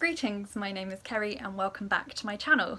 Greetings, my name is Kerry and welcome back to my channel.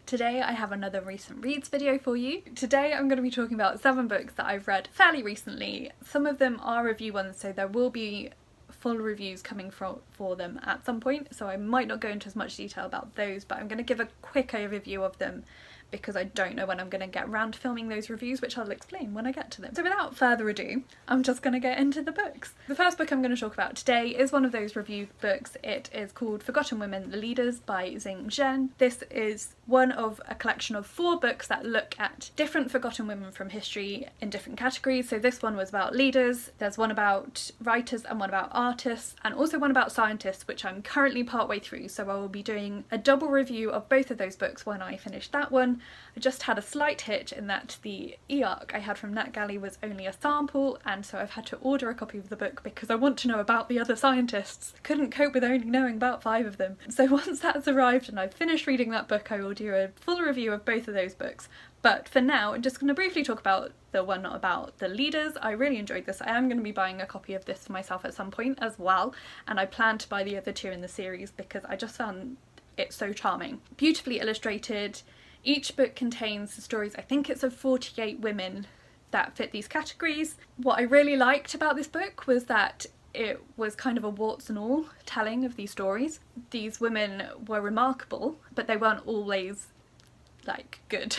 Today I have another recent reads video for you. Today I'm going to be talking about 7 books that I've read fairly recently. Some of them are review ones, so there will be full reviews coming for them at some point, so I might not go into as much detail about those, but I'm going to give a quick overview of them because I don't know when I'm going to get around to filming those reviews, which I'll explain when I get to them. So without further ado, I'm just going to get into the books. The first book I'm going to talk about today is one of those review books. It is called Forgotten Women, the Leaders by Genet. This is one of a collection of 4 books that look at different forgotten women from history in different categories. So this one was about leaders, there's one about writers and one about artists, and also one about scientists, which I'm currently partway through, so I will be doing a double review of both of those books when I finish that one. I just had a slight hitch in that the e-arc I had from NetGalley was only a sample, and so I've had to order a copy of the book because I want to know about the other scientists. Couldn't cope with only knowing about 5 of them. So once that's arrived and I've finished reading that book, I will do a full review of both of those books. But for now, I'm just going to briefly talk about the one about the leaders. I really enjoyed this. I am going to be buying a copy of this for myself at some point as well, and I plan to buy the other 2 in the series because I just found it so charming. Beautifully illustrated. Each book contains the stories, I think it's of 48 women that fit these categories. What I really liked about this book was that it was kind of a warts and all telling of these stories. These women were remarkable, but they weren't always like good.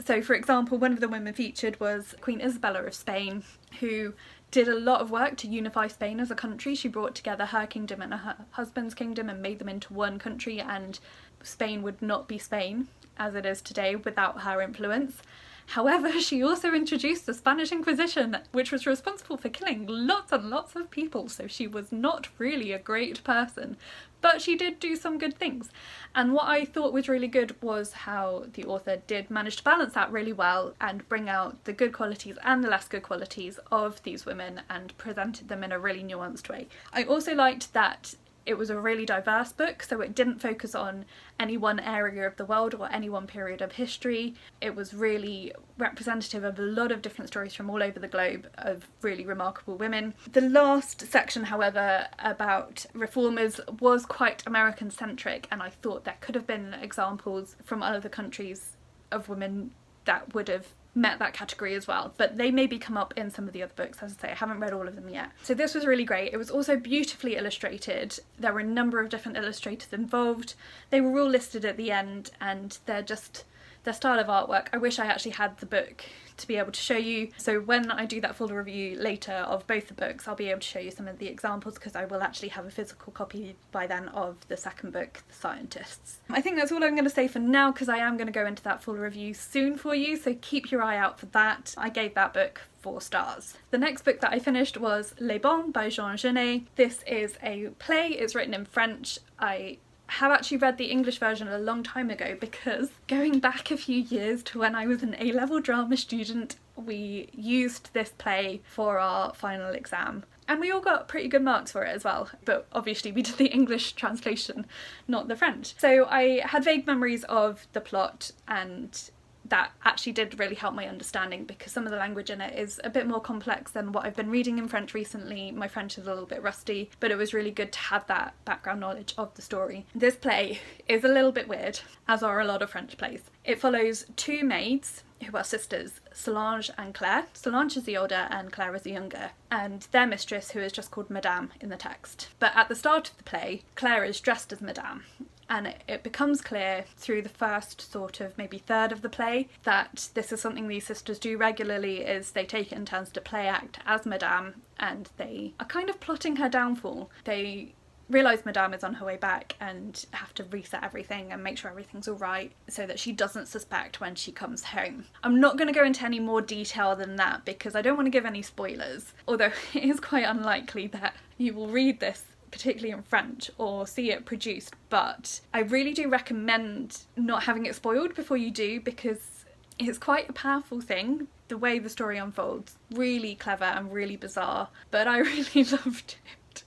So for example, one of the women featured was Queen Isabella of Spain, who did a lot of work to unify Spain as a country. She brought together her kingdom and her husband's kingdom and made them into one country, and Spain would not be Spain as it is today without her influence. However, she also introduced the Spanish Inquisition, which was responsible for killing lots and lots of people, so she was not really a great person, but she did do some good things. And what I thought was really good was how the author did manage to balance that really well and bring out the good qualities and the less good qualities of these women and presented them in a really nuanced way. I also liked that it was a really diverse book, so it didn't focus on any one area of the world or any one period of history. It was really representative of a lot of different stories from all over the globe of really remarkable women. The last section, however, about reformers was quite American-centric, and I thought there could have been examples from other countries of women that would have met that category as well, but they maybe come up in some of the other books. As I say, I haven't read all of them yet. So this was really great. It was also beautifully illustrated. There were a number of different illustrators involved. They were all listed at the end, and they're just their style of artwork. I wish I actually had the book to be able to show you, so when I do that full review later of both the books, I'll be able to show you some of the examples because I will actually have a physical copy by then of the second book, The Scientists. I think that's all I'm going to say for now because I am going to go into that full review soon for you, so keep your eye out for that. I gave that book 4 stars. The next book that I finished was Les Bons by Genet. This is a play. It's written in French. I have actually read the English version a long time ago because going back a few years to when I was an A-level drama student, we used this play for our final exam. And we all got pretty good marks for it as well, but obviously we did the English translation, not the French. So I had vague memories of the plot, and that actually did really help my understanding because some of the language in it is a bit more complex than what I've been reading in French recently. My French is a little bit rusty, but it was really good to have that background knowledge of the story. This play is a little bit weird, as are a lot of French plays. It follows 2 maids who are sisters, Solange and Claire. Solange is the older and Claire is the younger, and their mistress, who is just called Madame in the text. But at the start of the play, Claire is dressed as Madame. And it becomes clear through the first sort of maybe third of the play that this is something these sisters do regularly, is they take it in turns to play act as Madame, and they are kind of plotting her downfall. They realise Madame is on her way back and have to reset everything and make sure everything's all right so that she doesn't suspect when she comes home. I'm not going to go into any more detail than that because I don't want to give any spoilers, although it is quite unlikely that you will read this particularly in French or see it produced, but I really do recommend not having it spoiled before you do because it's quite a powerful thing. The way the story unfolds, really clever and really bizarre, but I really loved it.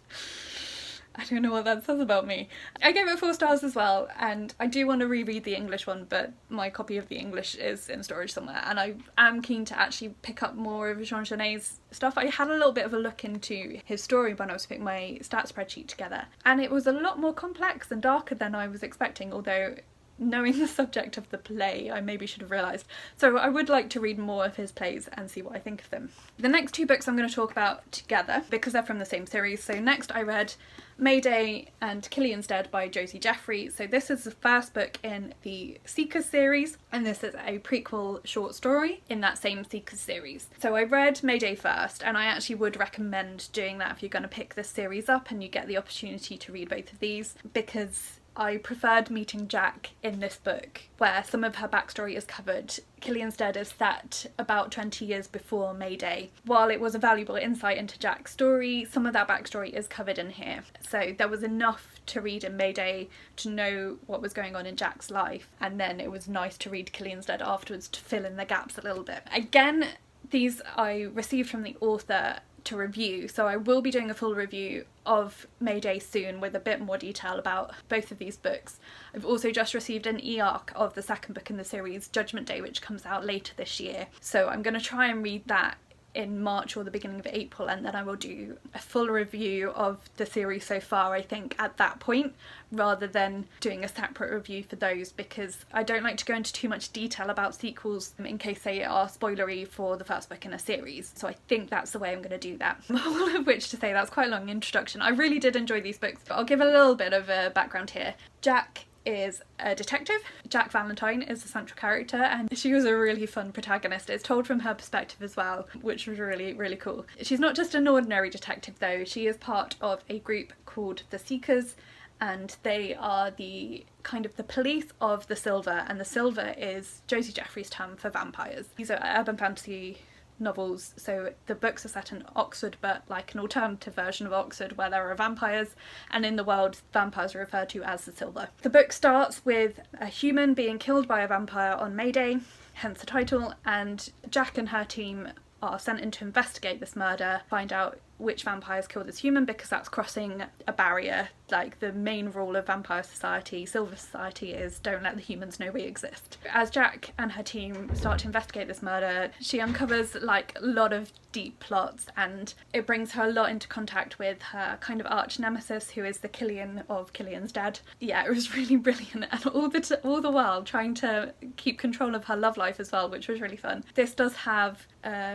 I don't know what that says about me. I gave it 4 stars as well, and I do want to reread the English one, but my copy of the English is in storage somewhere, and I am keen to actually pick up more of Jean Genet's stuff. I had a little bit of a look into his story when I was putting my stat spreadsheet together, and it was a lot more complex and darker than I was expecting, although knowing the subject of the play, I maybe should have realised. So I would like to read more of his plays and see what I think of them. The next 2 books I'm going to talk about together, because they're from the same series. So next I read Mayday and Killians Dead by Josie Jaffrey. So this is the first book in the Seekers series, and this is a prequel short story in that same Seekers series. So I read Mayday first, and I actually would recommend doing that if you're going to pick this series up and you get the opportunity to read both of these, because I preferred meeting Jack in this book, where some of her backstory is covered. Killian's Dead is set about 20 years before Mayday. While it was a valuable insight into Jack's story, some of that backstory is covered in here. So there was enough to read in Mayday to know what was going on in Jack's life, and then it was nice to read Killian's Dead afterwards to fill in the gaps a little bit. Again, these I received from the author to review, so I will be doing a full review of Mayday soon with a bit more detail about both of these books. I've also just received an e-arc of the second book in the series, Judgment Day, which comes out later this year, so I'm going to try and read that in March or the beginning of April, and then I will do a full review of the series so far, I think, at that point, rather than doing a separate review for those, because I don't like to go into too much detail about sequels in case they are spoilery for the first book in a series. So I think that's the way I'm going to do that. All of which to say, that's quite a long introduction. I really did enjoy these books, but I'll give a little bit of a background here. Jack is a detective. Jack Valentine is the central character, and she was a really fun protagonist. It's told from her perspective as well, which was really, really cool. She's not just an ordinary detective though, she is part of a group called the Seekers, and they are the kind of the police of the Silver, and the Silver is Josie Jaffrey's term for vampires. These are urban fantasy novels, so the books are set in Oxford, but like an alternative version of Oxford where there are vampires, and in the world vampires are referred to as the Silver. The book starts with a human being killed by a vampire on Mayday, hence the title, and Jack and her team are sent in to investigate this murder, find out which vampires killed this human, because that's crossing a barrier. Like, the main rule of vampire society, Silver Society, is don't let the humans know we exist. As Jack and her team start to investigate this murder, she uncovers like a lot of deep plots, and it brings her a lot into contact with her kind of arch nemesis, who is the Killian of Killians Dead. Yeah, it was really brilliant, and all the while trying to keep control of her love life as well, which was really fun. This does have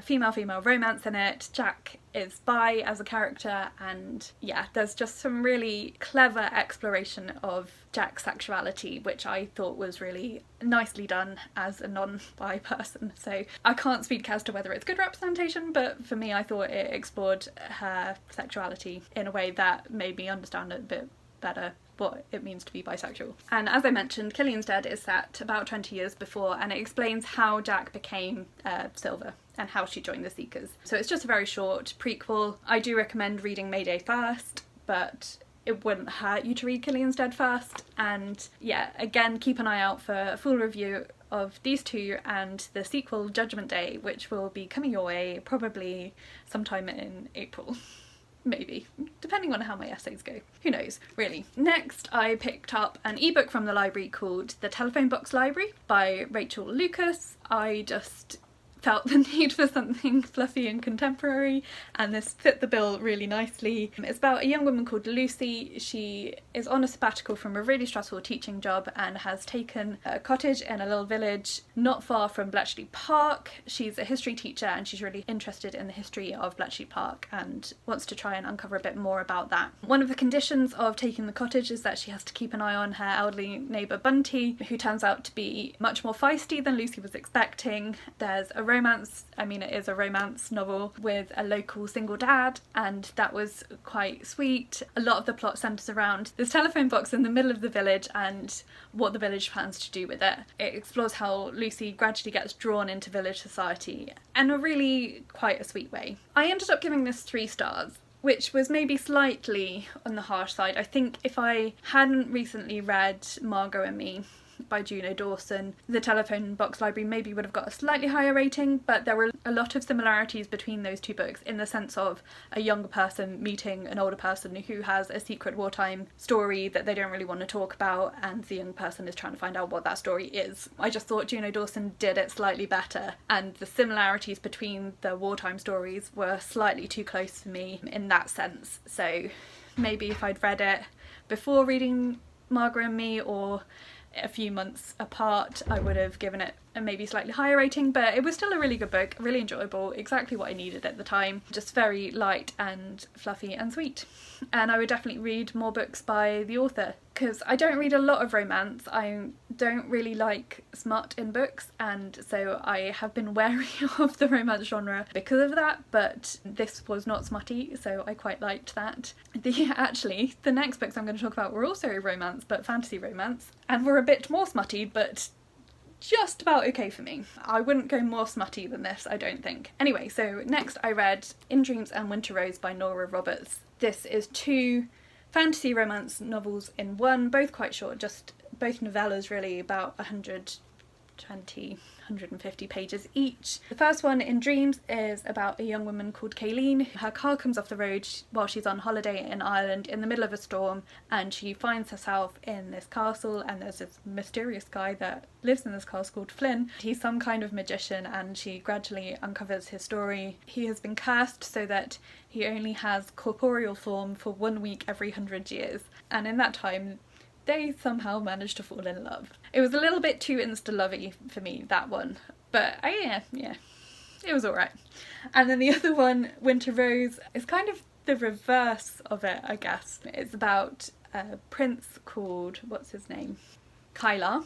female-female romance in it. Jack is bi as a character, and yeah, there's just some really clever exploration of Jack's sexuality, which I thought was really nicely done as a non-bi person. So I can't speak as to whether it's good representation, but for me I thought it explored her sexuality in a way that made me understand it a bit better what it means to be bisexual. And as I mentioned, Killian's Dead is set about 20 years before, and it explains how Jack became Silver and how she joined the Seekers. So it's just a very short prequel. I do recommend reading Mayday first, but it wouldn't hurt you to read Killian's Dead first. And yeah, again, keep an eye out for a full review of these two and the sequel, Judgment Day, which will be coming your way probably sometime in April. Maybe, depending on how my essays go. Who knows, really. Next, I picked up an ebook from the library called The Telephone Box Library by Rachael Lucas. I just felt the need for something fluffy and contemporary, and this fit the bill really nicely. It's about a young woman called Lucy. She is on a sabbatical from a really stressful teaching job and has taken a cottage in a little village not far from Bletchley Park. She's a history teacher and she's really interested in the history of Bletchley Park and wants to try and uncover a bit more about that. One of the conditions of taking the cottage is that she has to keep an eye on her elderly neighbour Bunty, who turns out to be much more feisty than Lucy was expecting. There's a romance, it is a romance novel with a local single dad, and that was quite sweet. A lot of the plot centres around this telephone box in the middle of the village and what the village plans to do with it. It explores how Lucy gradually gets drawn into village society in a really quite a sweet way. I ended up giving this 3 stars, which was maybe slightly on the harsh side. I think if I hadn't recently read Margot and Me, by Juno Dawson. The Telephone Box Library maybe would have got a slightly higher rating, but there were a lot of similarities between those two books in the sense of a younger person meeting an older person who has a secret wartime story that they don't really want to talk about, and the young person is trying to find out what that story is. I just thought Juno Dawson did it slightly better, and the similarities between the wartime stories were slightly too close for me in that sense. So maybe if I'd read it before reading Margaret and Me, or a few months apart, I would have given it a maybe slightly higher rating, but it was still a really good book, really enjoyable, exactly what I needed at the time, just very light and fluffy and sweet. And I would definitely read more books by the author, because I don't read a lot of romance. I don't really like smut in books, and so I have been wary of the romance genre because of that, but this was not smutty, so I quite liked that. Actually, the next books I'm going to talk about were also romance, but fantasy romance, and were a bit more smutty, but just about okay for me. I wouldn't go more smutty than this, I don't think. Anyway, so next I read In Dreams and Winter Rose by Nora Roberts. This is 2 fantasy romance novels in one, both quite short, just both novellas really, about 150 pages each. The first one, In Dreams, is about a young woman called Killian. Her car comes off the road while she's on holiday in Ireland in the middle of a storm, and she finds herself in this castle, and there's this mysterious guy that lives in this castle called Flynn. He's some kind of magician, and she gradually uncovers his story. He has been cursed so that he only has corporeal form for 1 week every 100 years, and in that time they somehow managed to fall in love. It was a little bit too insta-lovey for me, that one, but yeah, it was alright. And then the other one, Winter Rose, is kind of the reverse of it, I guess. It's about a prince called, what's his name? Kylar.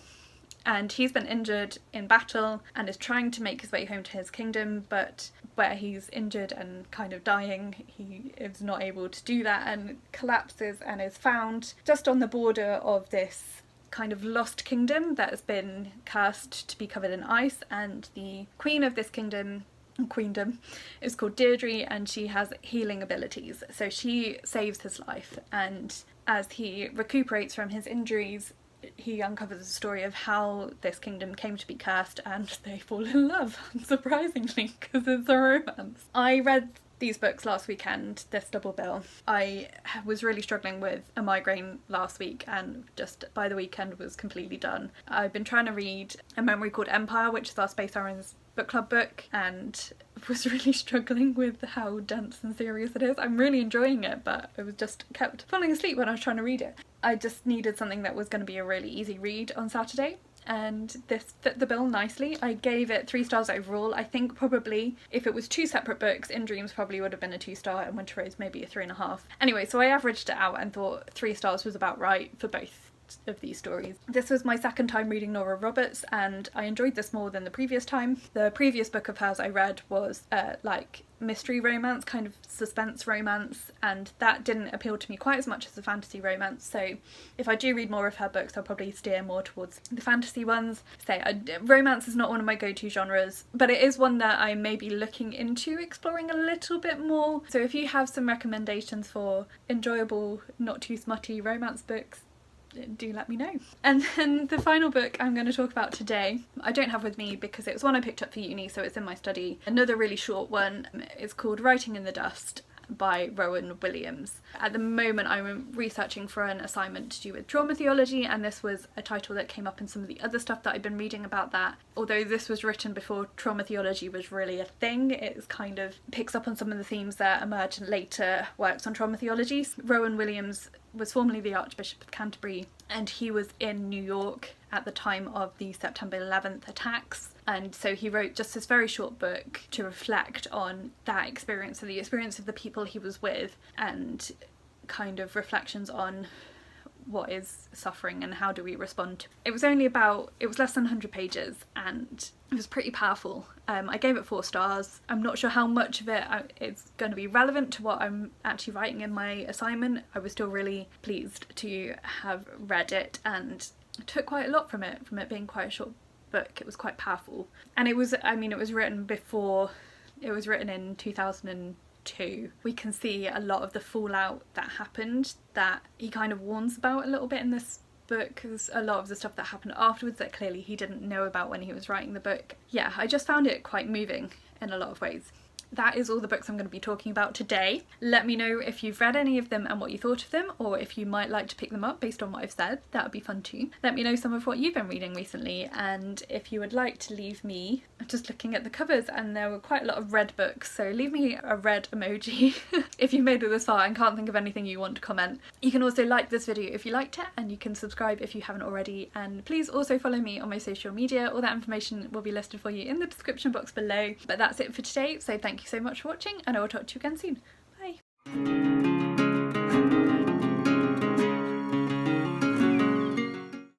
And he's been injured in battle and is trying to make his way home to his kingdom, but where he's injured and kind of dying, he is not able to do that and collapses and is found just on the border of this kind of lost kingdom that has been cursed to be covered in ice, and the queen of this queendom is called Deirdre, and she has healing abilities. So she saves his life, and as he recuperates from his injuries, he uncovers the story of how this kingdom came to be cursed, and they fall in love, unsurprisingly, because it's a romance. I read these books last weekend, this double bill. I was really struggling with a migraine last week, and just by the weekend was completely done. I've been trying to read A Memory Called Empire, which is our Space Marines book club book, and was really struggling with how dense and serious it is. I'm really enjoying it, but I was just kept falling asleep when I was trying to read it. I just needed something that was going to be a really easy read on Saturday, and this fit the bill nicely. I gave it 3 stars overall. I think probably if it was 2 separate books, In Dreams probably would have been a 2-star and Winter Rose maybe a 3.5. Anyway, so I averaged it out and thought 3 stars was about right for both of these stories. This was my second time reading Nora Roberts, and I enjoyed this more than the previous time. The previous book of hers I read was like mystery romance, kind of suspense romance, and that didn't appeal to me quite as much as the fantasy romance. So if I do read more of her books, I'll probably steer more towards the fantasy ones. So romance is not one of my go-to genres, but it is one that I may be looking into exploring a little bit more. So if you have some recommendations for enjoyable, not too smutty romance books, do let me know. And then the final book I'm going to talk about today, I don't have with me because it was one I picked up for uni, so it's in my study. Another really short one. It's called Writing in the Dust by Rowan Williams. At the moment I'm researching for an assignment to do with trauma theology, and this was a title that came up in some of the other stuff that I've been reading about that. Although this was written before trauma theology was really a thing, it kind of picks up on some of the themes that emerged in later works on trauma theology. Rowan Williams was formerly the Archbishop of Canterbury, and he was in New York at the time of the September 11th attacks, and so he wrote just this very short book to reflect on that experience, and the experience of the people he was with, and kind of reflections on what is suffering and how do we respond to it. It was less than 100 pages, and it was pretty powerful. I gave it 4 stars. I'm not sure how much of it is going to be relevant to what I'm actually writing in my assignment. I was still really pleased to have read it, and took quite a lot from it being quite a short book. It was quite powerful, and it was written in 2002. We can see a lot of the fallout that happened that he kind of warns about a little bit in this book, because a lot of the stuff that happened afterwards that clearly he didn't know about when he was writing the book. Yeah, I just found it quite moving in a lot of ways. That is all the books I'm going to be talking about today. Let me know if you've read any of them and what you thought of them, or if you might like to pick them up based on what I've said. That would be fun too. Let me know some of what you've been reading recently, and if you would like to leave me, I'm just looking at the covers and there were quite a lot of red books, so leave me a red emoji if you've made it this far and can't think of anything you want to comment. You can also like this video if you liked it, and you can subscribe if you haven't already, and please also follow me on my social media. All that information will be listed for you in the description box below. But that's it for today, so thank you so much for watching, and I will talk to you again soon.